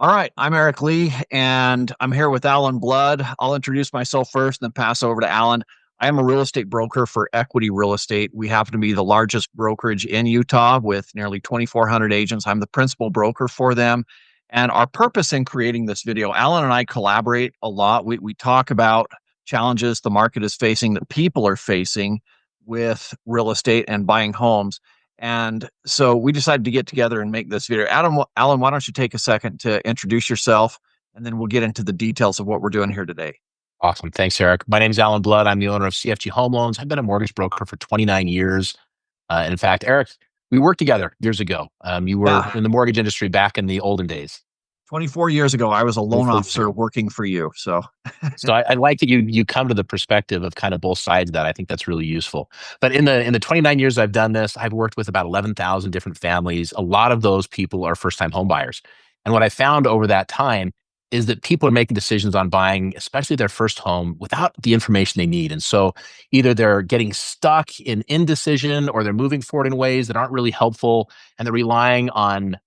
All right, I'm Eric Lee, and I'm here with Alan Blood. I'll introduce myself first and then pass over to Alan. I am a real estate broker for Equity Real Estate. We happen to be the largest brokerage in Utah with nearly 2,400 agents. I'm the principal broker for them. And our purpose in creating this video, Alan and I collaborate a lot. We talk about challenges the market is facing, that people are facing with real estate and buying homes. And so we decided to get together and make this video. Alan, why don't you take a second to introduce yourself, and then we'll get into the details of what we're doing here today. Awesome. Thanks, Eric. My name is Alan Blood. I'm the owner of CFG Home Loans. I've been a mortgage broker for 29 years. In fact, Eric, we worked together years ago. You were Yeah, in the mortgage industry back in the olden days. 24 years ago, I was a loan 24 years officer ago. working for you. So, So I like that you come to the perspective of kind of both sides of that. I think that's really useful. But in the 29 years I've done this, I've worked with about 11,000 different families. A lot of those people are first-time home buyers. And what I found over that time is that people are making decisions on buying, especially their first home, without the information they need. And so either they're getting stuck in indecision or they're moving forward in ways that aren't really helpful, and they're relying on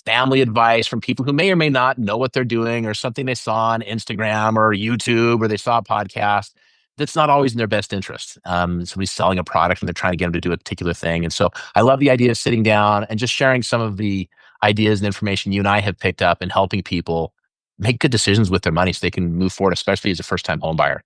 family advice from people who may or may not know what they're doing, or something they saw on Instagram or YouTube, or they saw a podcast that's not always in their best interest. Somebody's selling a product and they're trying to get them to do a particular thing. And so I love the idea of sitting down and just sharing some of the ideas and information you and I have picked up and helping people make good decisions with their money so they can move forward, especially as a first time home buyer.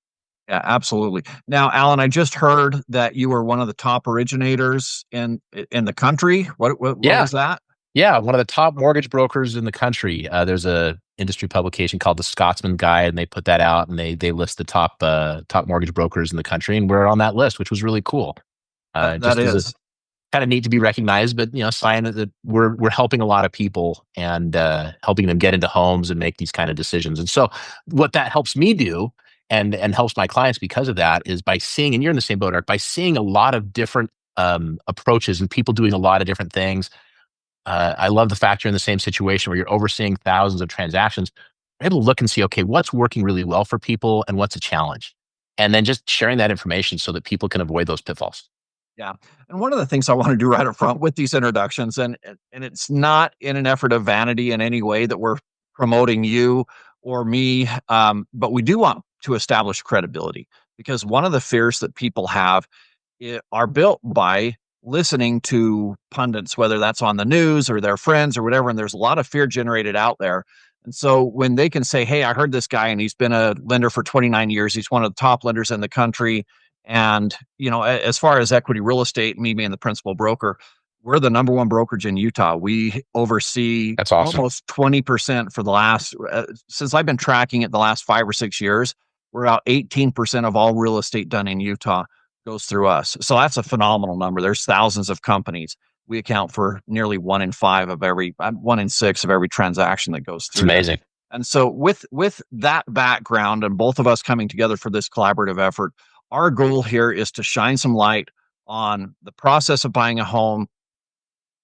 yeah, absolutely. Now, Alan, I just heard that you were one of the top originators in the country. What Yeah. was that? Yeah, one of the top mortgage brokers in the country. There's a industry publication called the Scotsman Guide, and they put that out, and they list the top mortgage brokers in the country, and we're on that list, which was really cool. That Just as a is. kind of neat to be recognized, but sign that we're helping a lot of people and helping them get into homes and make these kind of decisions. And so, what that helps me do, and helps my clients because of that, is by seeing, and you're in the same boat, Eric, by seeing a lot of different approaches and people doing a lot of different things. I love the fact you're in the same situation where you're overseeing thousands of transactions. You're able to look and see, okay, what's working really well for people and what's a challenge, and then just sharing that information so that people can avoid those pitfalls. Yeah. And one of the things I want to do right up front with these introductions, and it's not in an effort of vanity in any way that we're promoting you or me, but we do want to establish credibility, because one of the fears that people have are built by listening to pundits, whether that's on the news or their friends or whatever. And there's a lot of fear generated out there. And so when they can say, hey, I heard this guy and he's been a lender for 29 years, he's one of the top lenders in the country. And, as far as Equity Real Estate, me being the principal broker, we're the number one brokerage in Utah. We oversee That's awesome. almost 20% for the last, since I've been tracking it the last 5 or 6 years, we're about 18% of all real estate done in Utah goes through us. So that's a phenomenal number. There's thousands of companies. We account for nearly 1 in 6 of every transaction that goes It's through there. amazing. And so with that background and both of us coming together for this collaborative effort, our goal here is to shine some light on the process of buying a home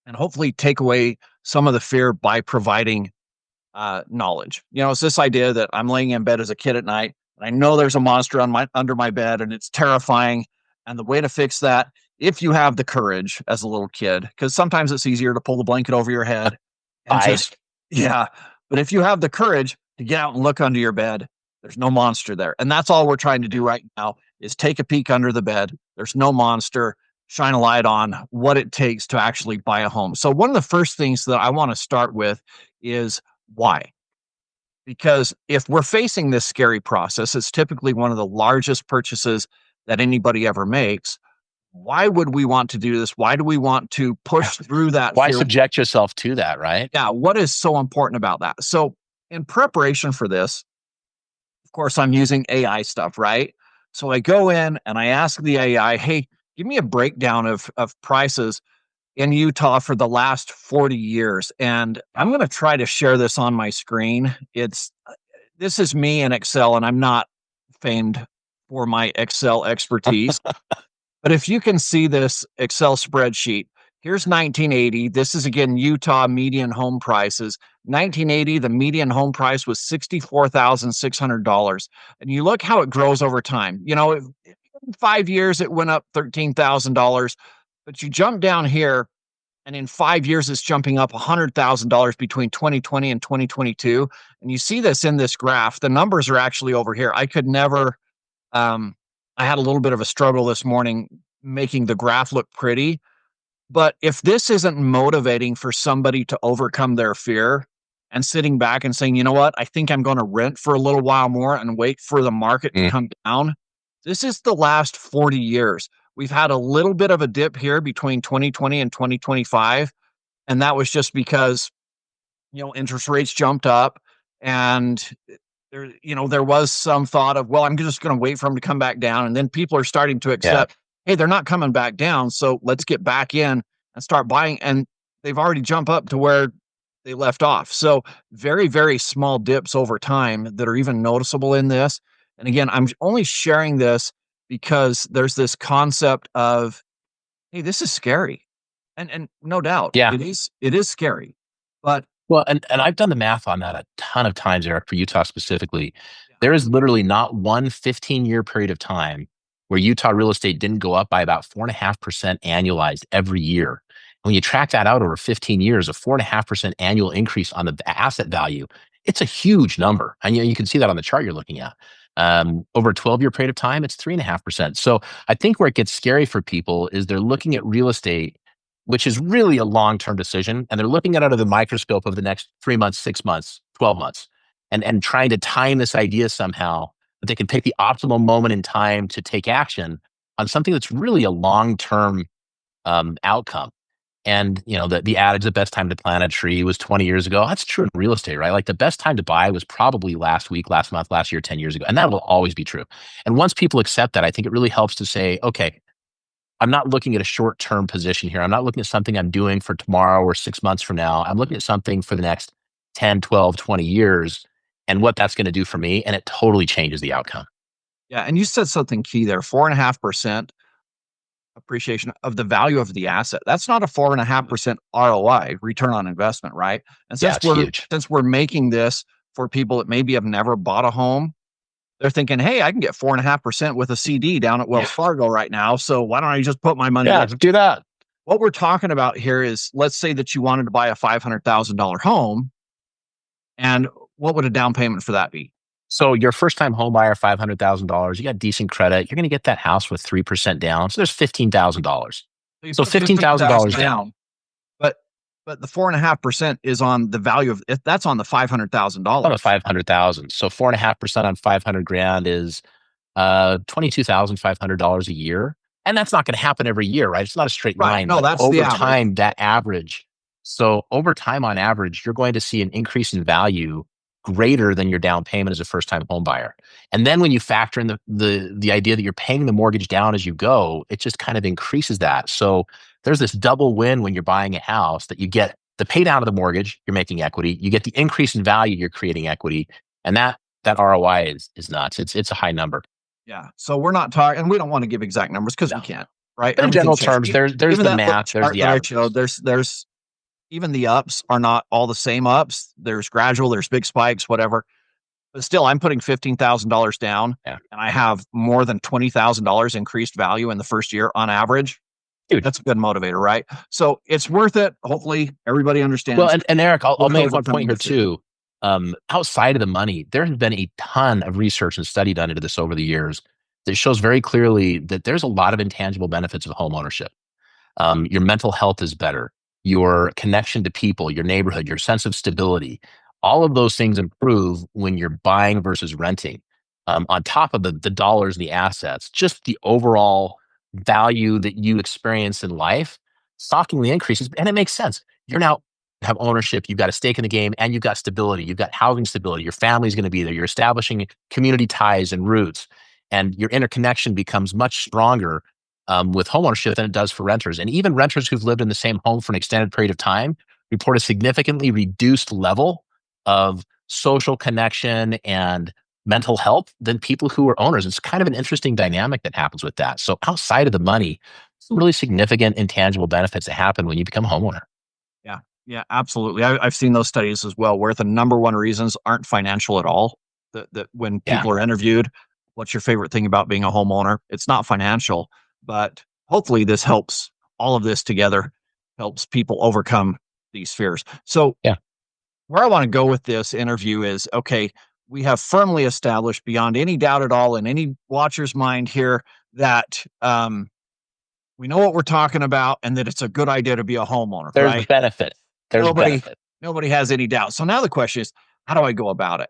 and hopefully take away some of the fear by providing knowledge. It's this idea that I'm laying in bed as a kid at night and I know there's a monster under my bed and it's terrifying. And the way to fix that, if you have the courage as a little kid, because sometimes it's easier to pull the blanket over your head and I just, yeah. But if you have the courage to get out and look under your bed, there's no monster there. And that's all we're trying to do right now is take a peek under the bed. There's no monster. Shine a light on what it takes to actually buy a home. So one of the first things that I want to start with is why. Because if we're facing this scary process, it's typically one of the largest purchases that anybody ever makes. Why would we want to do this? Why do we want to push through that Why fear? subject yourself to that, right? Yeah, what is so important about that? So, in preparation for this, of course, I'm using AI stuff, right? So I go in and I ask the AI, hey, give me a breakdown of prices in Utah for the last 40 years. And I'm going to try to share this on my screen. This is me in Excel, and I'm not famed for my Excel expertise. But if you can see this Excel spreadsheet, here's 1980. This is again Utah median home prices. 1980, the median home price was $64,600. And you look how it grows over time. In 5 years, it went up $13,000. But you jump down here And in 5 years, it's jumping up $100,000 between 2020 and 2022. And you see this in this graph. The numbers are actually over here. I could never, I had a little bit of a struggle this morning making the graph look pretty. But if this isn't motivating for somebody to overcome their fear and sitting back and saying, you know what, I think I'm going to rent for a little while more and wait for the market to Mm, come down. This is the last 40 years. We've had a little bit of a dip here between 2020 and 2025. And that was just because, interest rates jumped up and there was some thought of, well, I'm just going to wait for them to come back down. And then people are starting to yeah. accept, hey, they're not coming back down. So let's get back in and start buying. And they've already jumped up to where they left off. So very, very small dips over time that are even noticeable in this. And again, I'm only sharing this because there's this concept of, hey, this is scary. And no doubt Yeah. it is scary. But Well, and I've done the math on that a ton of times, Eric, for Utah specifically. yeah, There is literally not one 15-year period of time where Utah real estate didn't go up by about 4.5% annualized every year. When you track that out over 15 years, a 4.5% annual increase on the asset value, it's a huge number. And you can see that on the chart you're looking at. Over a 12-year period of time, it's 3.5%. So I think where it gets scary for people is they're looking at real estate, which is really a long-term decision. And they're looking at it under the microscope of the next 3 months, 6 months, 12 months, and trying to time this idea somehow that they can pick the optimal moment in time to take action on something that's really a long-term outcome. And the adage, the best time to plant a tree was 20 years ago. That's true in real estate, right? Like the best time to buy was probably last week, last month, last year, 10 years ago. And that will always be true. And once people accept that, I think it really helps to say, okay, I'm not looking at a short-term position here. I'm not looking at something I'm doing for tomorrow or 6 months from now. I'm looking at something for the next 10, 12, 20 years and what that's going to do for me. And it totally changes the outcome. yeah, and you said something key there, 4.5% appreciation of the value of the asset. That's not a 4.5% ROI, return on investment, right? And Yeah, since it's we're huge. since we're making this for people that maybe have never bought a home, they're thinking, hey, I can get 4.5% with a CD down at Yeah. Wells Fargo right now. So why don't I just put my money Yeah, there? do that. What we're talking about here is, let's say that you wanted to buy a $500,000 home, and what would a down payment for that be? So your first time home buyer, $500,000, you got decent credit. You're going to get that house with 3% down. So there's $15,000. So you So put 15,000 $15,000 down. down, but the 4.5% is on the value of it. That's on the On a $500,000. 500,000. So 4.5% on 500 grand is $22,500 a year. And that's not going to happen every year, right? It's not a straight Right. line, No, but that's the over average. time, that average. So over time, on average, you're going to see an increase in value greater than your down payment as a first-time home buyer. And then when you factor in the idea that you're paying the mortgage down as you go, it just kind of increases that. So there's this double win when you're buying a house, that you get the pay down of the mortgage, you're making equity, you get the increase in value, you're creating equity, and that ROI is nuts. It's a high number. Yeah. So we're not talking, and we don't want to give exact numbers because we No. can't, right? But in Everything general changes. terms, there's Even the that little math, there's chart the that I showed, averages. there's even the ups are not all the same ups. There's gradual, there's big spikes, whatever. But still, I'm putting $15,000 down, Yeah. and I have more than $20,000 increased value in the first year on average. Dude. That's a good motivator, right? So it's worth it. Hopefully, everybody Well, understands. and Eric, I'll Worth make one point overcoming here the fear. too. Outside of the money, there has been a ton of research and study done into this over the years that shows very clearly that there's a lot of intangible benefits of home ownership. Your mental health is better, your connection to people, your neighborhood, your sense of stability. All of those things improve when you're buying versus renting. On top of the dollars and the assets, just the overall value that you experience in life shockingly increases. And it makes sense. You're now have ownership, you've got a stake in the game, and you've got stability, you've got housing stability, your family's going to be there, you're establishing community ties and roots, and your interconnection becomes much stronger with homeownership than it does for renters. And even renters who've lived in the same home for an extended period of time report a significantly reduced level of social connection and mental health than people who are owners. It's kind of an interesting dynamic that happens with that. So outside of the money, some really significant intangible benefits that happen when you become a homeowner. Yeah. Yeah, absolutely. I've seen those studies as well, where the number one reasons aren't financial at all. That when Yeah. people are interviewed, what's your favorite thing about being a homeowner? It's not financial, but hopefully this helps all of this together helps people overcome these fears. So, Yeah. where I want to go with this interview is okay, we have firmly established beyond any doubt at all in any watcher's mind here that we know what we're talking about and that it's a good idea to be a homeowner, There's right? benefit. There's Nobody benefit. nobody has any doubt. So now the question is, how do I go about it?